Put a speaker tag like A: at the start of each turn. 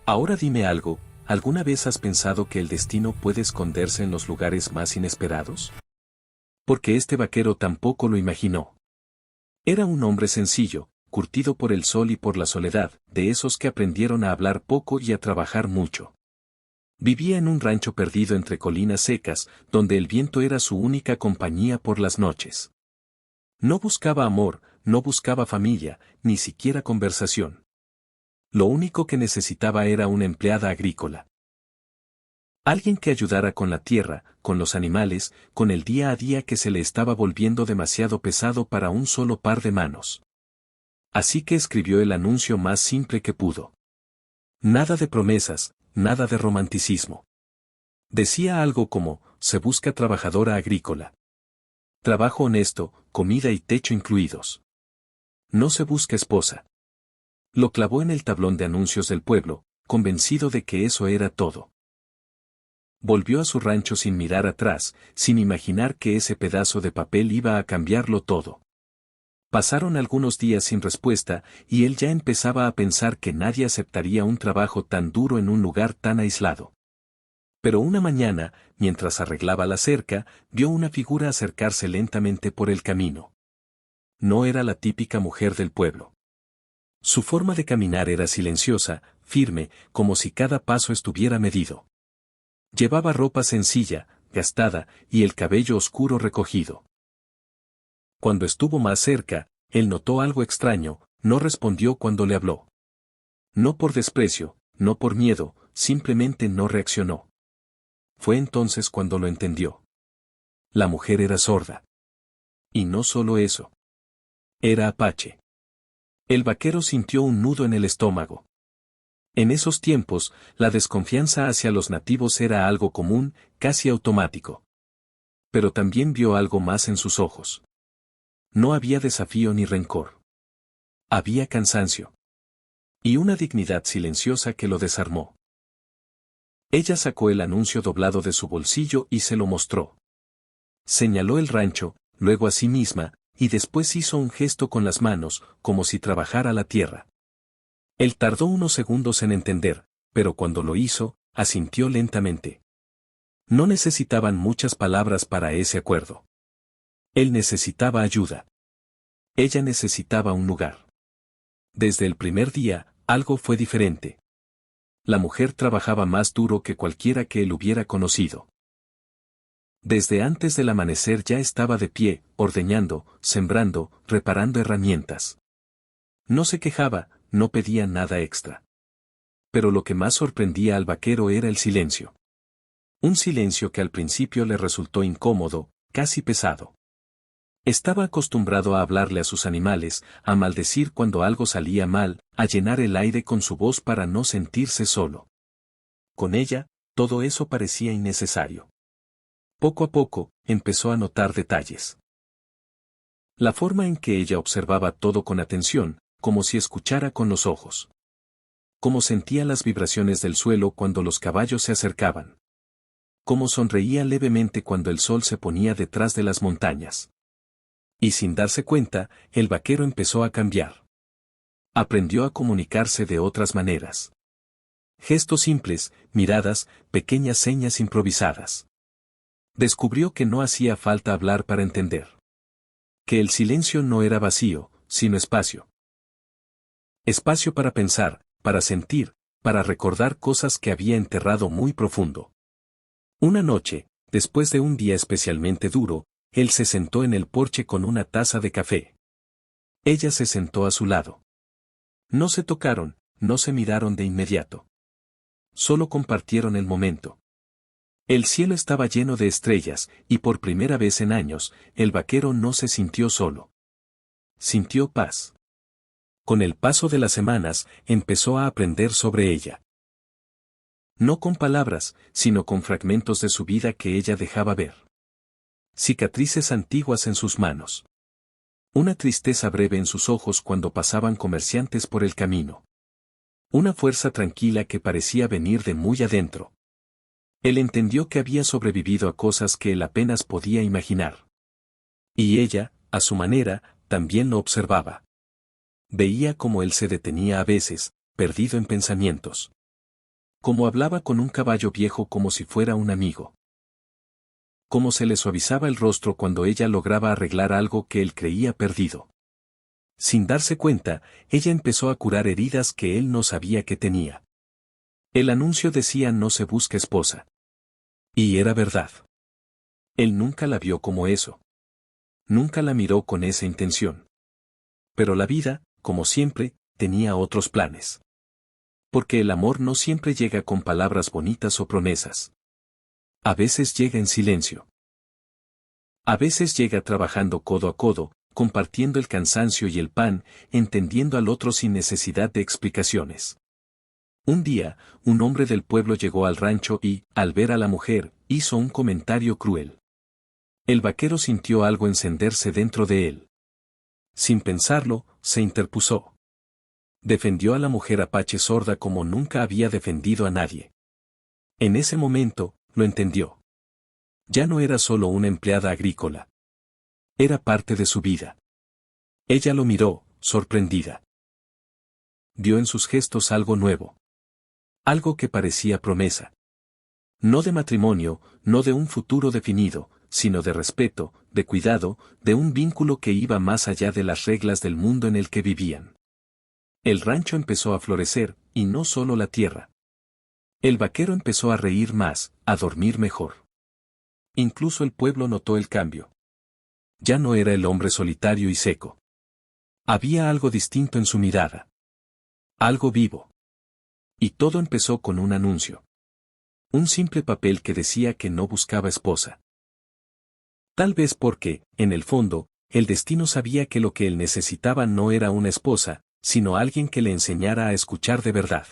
A: Ahora dime algo, ¿alguna vez has pensado que el destino puede esconderse en los lugares más inesperados? Porque este vaquero tampoco lo imaginó. Era un hombre sencillo, curtido por el sol y por la soledad, de esos que aprendieron a hablar poco y a trabajar mucho. Vivía en un rancho perdido entre colinas secas, donde el viento era su única compañía por las noches. No buscaba amor, no buscaba familia, ni siquiera conversación. Lo único que necesitaba era una empleada agrícola. Alguien que ayudara con la tierra, con los animales, con el día a día que se le estaba volviendo demasiado pesado para un solo par de manos. Así que escribió el anuncio más simple que pudo. Nada de promesas, nada de romanticismo. Decía algo como, se busca trabajadora agrícola. Trabajo honesto, comida y techo incluidos. No se busca esposa. Lo clavó en el tablón de anuncios del pueblo, convencido de que eso era todo. Volvió a su rancho sin mirar atrás, sin imaginar que ese pedazo de papel iba a cambiarlo todo. Pasaron algunos días sin respuesta, y él ya empezaba a pensar que nadie aceptaría un trabajo tan duro en un lugar tan aislado. Pero una mañana, mientras arreglaba la cerca, vio una figura acercarse lentamente por el camino. No era la típica mujer del pueblo. Su forma de caminar era silenciosa, firme, como si cada paso estuviera medido. Llevaba ropa sencilla, gastada, y el cabello oscuro recogido. Cuando estuvo más cerca, él notó algo extraño, no respondió cuando le habló. No por desprecio, no por miedo, simplemente no reaccionó. Fue entonces cuando lo entendió. La mujer era sorda. Y no solo eso. Era apache. El vaquero sintió un nudo en el estómago. En esos tiempos, la desconfianza hacia los nativos era algo común, casi automático. Pero también vio algo más en sus ojos. No había desafío ni rencor. Había cansancio. Y una dignidad silenciosa que lo desarmó. Ella sacó el anuncio doblado de su bolsillo y se lo mostró. Señaló el rancho, luego a sí misma, y después hizo un gesto con las manos, como si trabajara la tierra. Él tardó unos segundos en entender, pero cuando lo hizo, asintió lentamente. No necesitaban muchas palabras para ese acuerdo. Él necesitaba ayuda. Ella necesitaba un lugar. Desde el primer día, algo fue diferente. La mujer trabajaba más duro que cualquiera que él hubiera conocido. Desde antes del amanecer ya estaba de pie, ordeñando, sembrando, reparando herramientas. No se quejaba, no pedía nada extra. Pero lo que más sorprendía al vaquero era el silencio. Un silencio que al principio le resultó incómodo, casi pesado. Estaba acostumbrado a hablarle a sus animales, a maldecir cuando algo salía mal, a llenar el aire con su voz para no sentirse solo. Con ella, todo eso parecía innecesario. Poco a poco, empezó a notar detalles. La forma en que ella observaba todo con atención, como si escuchara con los ojos. Cómo sentía las vibraciones del suelo cuando los caballos se acercaban. Cómo sonreía levemente cuando el sol se ponía detrás de las montañas. Y sin darse cuenta, el vaquero empezó a cambiar. Aprendió a comunicarse de otras maneras. Gestos simples, miradas, pequeñas señas improvisadas. Descubrió que no hacía falta hablar para entender. Que el silencio no era vacío, sino espacio. Espacio para pensar, para sentir, para recordar cosas que había enterrado muy profundo. Una noche, después de un día especialmente duro, él se sentó en el porche con una taza de café. Ella se sentó a su lado. No se tocaron, no se miraron de inmediato. Solo compartieron el momento. El cielo estaba lleno de estrellas, y por primera vez en años, el vaquero no se sintió solo. Sintió paz. Con el paso de las semanas, empezó a aprender sobre ella. No con palabras, sino con fragmentos de su vida que ella dejaba ver. Cicatrices antiguas en sus manos. Una tristeza breve en sus ojos cuando pasaban comerciantes por el camino. Una fuerza tranquila que parecía venir de muy adentro. Él entendió que había sobrevivido a cosas que él apenas podía imaginar. Y ella, a su manera, también lo observaba. Veía cómo él se detenía a veces, perdido en pensamientos. Como hablaba con un caballo viejo como si fuera un amigo. Cómo se le suavizaba el rostro cuando ella lograba arreglar algo que él creía perdido. Sin darse cuenta, ella empezó a curar heridas que él no sabía que tenía. El anuncio decía no se busca esposa. Y era verdad. Él nunca la vio como eso. Nunca la miró con esa intención. Pero la vida, como siempre, tenía otros planes. Porque el amor no siempre llega con palabras bonitas o promesas. A veces llega en silencio. A veces llega trabajando codo a codo, compartiendo el cansancio y el pan, entendiendo al otro sin necesidad de explicaciones. Un día, un hombre del pueblo llegó al rancho y, al ver a la mujer, hizo un comentario cruel. El vaquero sintió algo encenderse dentro de él. Sin pensarlo, se interpuso. Defendió a la mujer apache sorda como nunca había defendido a nadie. En ese momento, lo entendió. Ya no era solo una empleada agrícola. Era parte de su vida. Ella lo miró, sorprendida. Vio en sus gestos algo nuevo. Algo que parecía promesa. No de matrimonio, no de un futuro definido, sino de respeto, de cuidado, de un vínculo que iba más allá de las reglas del mundo en el que vivían. El rancho empezó a florecer, y no solo la tierra. El vaquero empezó a reír más, a dormir mejor. Incluso el pueblo notó el cambio. Ya no era el hombre solitario y seco. Había algo distinto en su mirada. Algo vivo. Y todo empezó con un anuncio. Un simple papel que decía que no buscaba esposa. Tal vez porque, en el fondo, el destino sabía que lo que él necesitaba no era una esposa, sino alguien que le enseñara a escuchar de verdad.